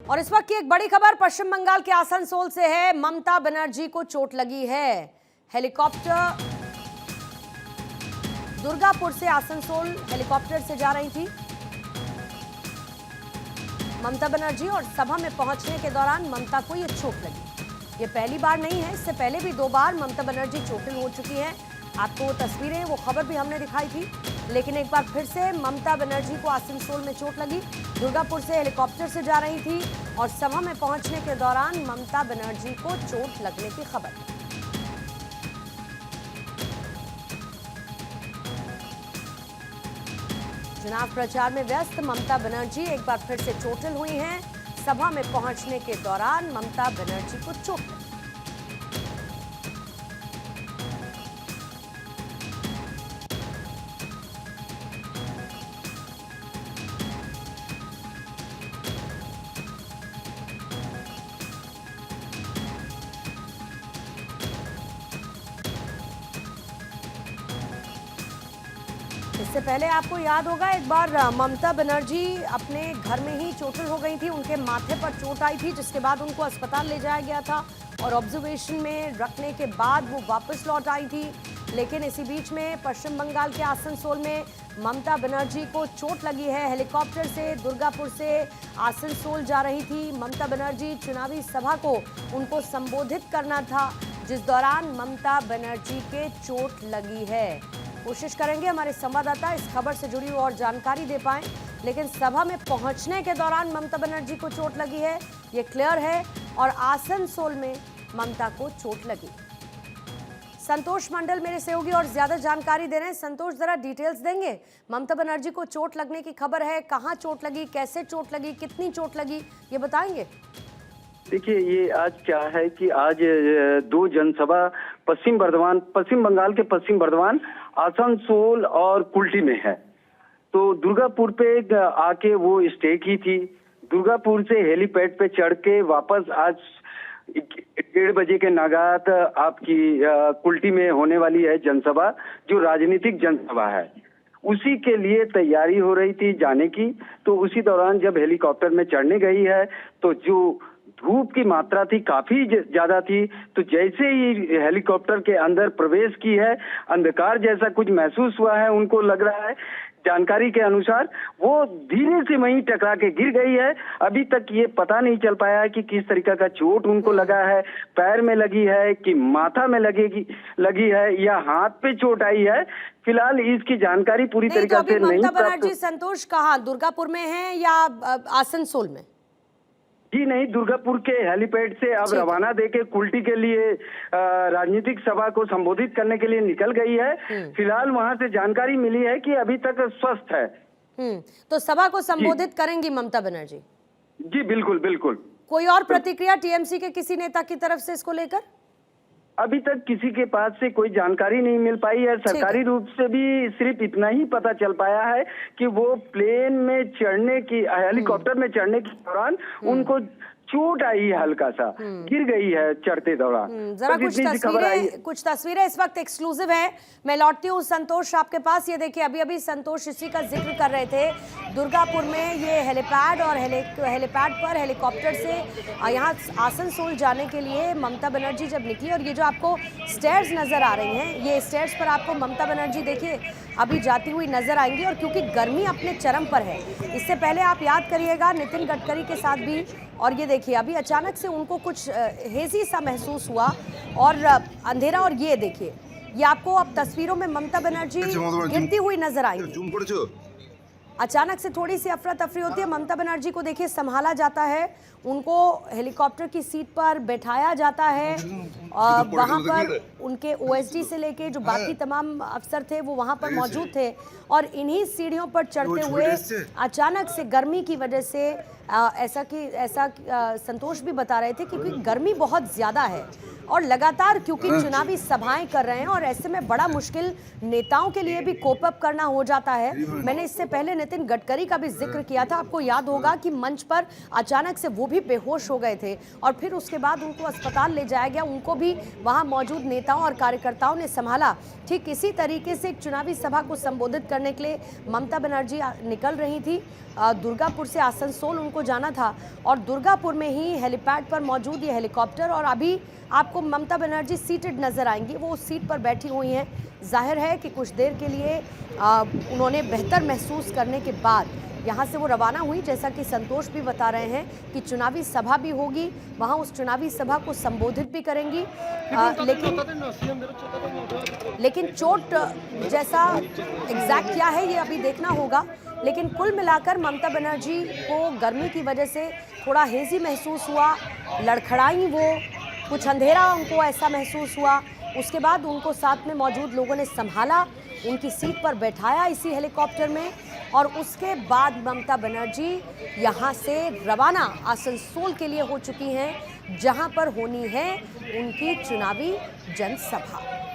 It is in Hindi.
और इस वक्त की एक बड़ी खबर पश्चिम बंगाल के आसनसोल से है। ममता बनर्जी को चोट लगी है। हेलीकॉप्टर दुर्गापुर से आसनसोल हेलीकॉप्टर से जा रही थी ममता बनर्जी और सभा में पहुंचने के दौरान ममता को यह चोट लगी। ये पहली बार नहीं है, इससे पहले भी 2 बार ममता बनर्जी चोटिल हो चुकी हैं। आपको वो तस्वीरें, वो खबर भी हमने दिखाई थी, लेकिन एक बार फिर से ममता बनर्जी को आसनसोल में चोट लगी। दुर्गापुर से हेलीकॉप्टर से जा रही थी और सभा में पहुंचने के दौरान ममता बनर्जी को चोट लगने की खबर। चुनाव प्रचार में व्यस्त ममता बनर्जी एक बार फिर से चोटिल हुई हैं। सभा में पहुंचने के दौरान ममता बनर्जी को चोट लगी। इससे पहले आपको याद होगा एक बार ममता बनर्जी अपने घर में ही चोटिल हो गई थी। उनके माथे पर चोट आई थी, जिसके बाद उनको अस्पताल ले जाया गया था और ऑब्जर्वेशन में रखने के बाद वो वापस लौट आई थी। लेकिन इसी बीच में पश्चिम बंगाल के आसनसोल में ममता बनर्जी को चोट लगी है। हेलीकॉप्टर से दुर्गापुर से आसनसोल जा रही थी ममता बनर्जी। चुनावी सभा को उनको संबोधित करना था, जिस दौरान ममता बनर्जी के चोट लगी है। कोशिश करेंगे हमारे संवाददाता इस खबर से जुड़ी और जानकारी दे पाएं, लेकिन सभा में पहुंचने के दौरान ममता बनर्जी को चोट लगी है, ये क्लियर है। और आसनसोल में ममता को चोट लगी। संतोष मंडल मेरे सहयोगी और ज्यादा जानकारी दे रहे हैं। संतोष, जरा डिटेल्स देंगे। ममता बनर्जी को चोट लगने की खबर है, कहां चोट लगी, कैसे चोट लगी, कितनी चोट लगी, ये बताएंगे। देखिए, ये आज क्या है कि आज 2 जनसभा पश्चिम बंगाल के पश्चिम बर्धमान, आसनसोल और कुल्टी में है। तो दुर्गापुर पे आके वो स्टे की थी। दुर्गापुर से हेलीपैड पे चढ़ के वापस आज 1:30 बजे के नागात आपकी कुल्टी में होने वाली है जनसभा, जो राजनीतिक जनसभा है। उसी के लिए तैयारी हो रही थी जाने की। तो उसी दौरान जब हेलीकॉप्टर में चढ़ने गई है तो जो धूप की मात्रा थी काफी ज्यादा थी। तो जैसे ही हेलीकॉप्टर के अंदर प्रवेश की है, अंधकार जैसा कुछ महसूस हुआ है उनको, लग रहा है जानकारी के अनुसार वो धीरे से वहीं टकरा के गिर गई है। अभी तक ये पता नहीं चल पाया है कि किस तरीके का चोट उनको लगा है, पैर में लगी है कि माथा में लगी है या हाथ पे चोट आई है। फिलहाल इसकी जानकारी पूरी तरीके से नहीं। ममता बनर्जी संतोष कहाँ, दुर्गापुर में है या आसनसोल में? जी नहीं, दुर्गापुर के हेलीपैड से अब रवाना देके कुल्टी के लिए राजनीतिक सभा को संबोधित करने के लिए निकल गई है। फिलहाल वहां से जानकारी मिली है कि अभी तक स्वस्थ है। तो सभा को संबोधित करेंगी ममता बनर्जी? जी बिल्कुल बिल्कुल। कोई और प्रतिक्रिया टीएमसी के किसी नेता की तरफ से इसको लेकर? अभी तक किसी के पास से कोई जानकारी नहीं मिल पाई है। सरकारी रूप से भी सिर्फ इतना ही पता चल पाया है कि वो प्लेन में चढ़ने की, हेलीकॉप्टर में चढ़ने के दौरान उनको चोट आई है, हल्का सा गिर गई है चढ़ते दौरान। जरा कुछ तस्वीरें इस वक्त एक्सक्लूसिव है। मैं लौटती हूँ संतोष आपके पास। ये देखिए, अभी संतोष इसी का जिक्र कर रहे थे। दुर्गापुर में ये हेलीपैड और हेलीपैड पर हेलीकॉप्टर से यहाँ आसनसोल जाने के लिए ममता बनर्जी जब निकली, और ये जो आपको स्टेयर्स नजर आ रही हैं, ये स्टेयर्स पर आपको ममता बनर्जी देखिए अभी जाती हुई नजर आएंगी। और क्योंकि गर्मी अपने चरम पर है, इससे पहले आप याद करिएगा नितिन गडकरी के साथ भी, और ये देखिए अभी अचानक से उनको कुछ हेजी सा महसूस हुआ और अंधेरा, और ये देखिए ये आपको अब तस्वीरों में ममता बनर्जी गिरती हुई नजर आएंगी। अचानक से थोड़ी सी अफरा तफरी होती है। ममता बनर्जी को देखिए संभाला जाता है, उनको हेलीकॉप्टर की सीट पर बैठाया जाता है। वहाँ पर उनके ओएसडी से लेके जो बाकी तमाम अफसर थे वो वहाँ पर मौजूद थे, और इन्हीं सीढ़ियों पर चढ़ते हुए अचानक से गर्मी की वजह से ऐसा संतोष भी बता रहे थे क्योंकि गर्मी बहुत ज़्यादा है और लगातार क्योंकि चुनावी सभाएं कर रहे हैं और ऐसे में बड़ा मुश्किल नेताओं के लिए भी कोप अप करना हो जाता है। मैंने इससे पहले नितिन गडकरी का भी जिक्र किया था, आपको याद होगा कि मंच पर अचानक से वो भी बेहोश हो गए थे और फिर उसके बाद उनको अस्पताल ले जाया गया, उनको भी वहां मौजूद नेताओं और कार्यकर्ताओं ने संभाला। ठीक इसी तरीके से एक चुनावी सभा को संबोधित करने के लिए ममता बनर्जी निकल रही थी। दुर्गापुर से आसनसोल उनको जाना था और दुर्गापुर में ही हेलीपैड पर मौजूद ये हेलीकॉप्टर, और अभी आपको ममता बनर्जी सीटेड नजर आएंगी, वो उस सीट पर बैठी हुई हैं। जाहिर है कि कुछ देर के लिए उन्होंने बेहतर महसूस करने के बाद यहाँ से वो रवाना हुई। जैसा कि संतोष भी बता रहे हैं कि चुनावी सभा भी होगी, वहाँ उस चुनावी सभा को संबोधित भी करेंगी, लेकिन चोट जैसा एग्जैक्ट क्या है ये अभी देखना होगा। लेकिन कुल मिलाकर ममता बनर्जी को गर्मी की वजह से थोड़ा हेजी महसूस हुआ, लड़खड़ाई वो, कुछ अंधेरा उनको ऐसा महसूस हुआ। उसके बाद उनको साथ में मौजूद लोगों ने संभाला, उनकी सीट पर बैठाया इसी हेलीकॉप्टर में, और उसके बाद ममता बनर्जी यहाँ से रवाना आसनसोल के लिए हो चुकी हैं, जहाँ पर होनी है उनकी चुनावी जनसभा।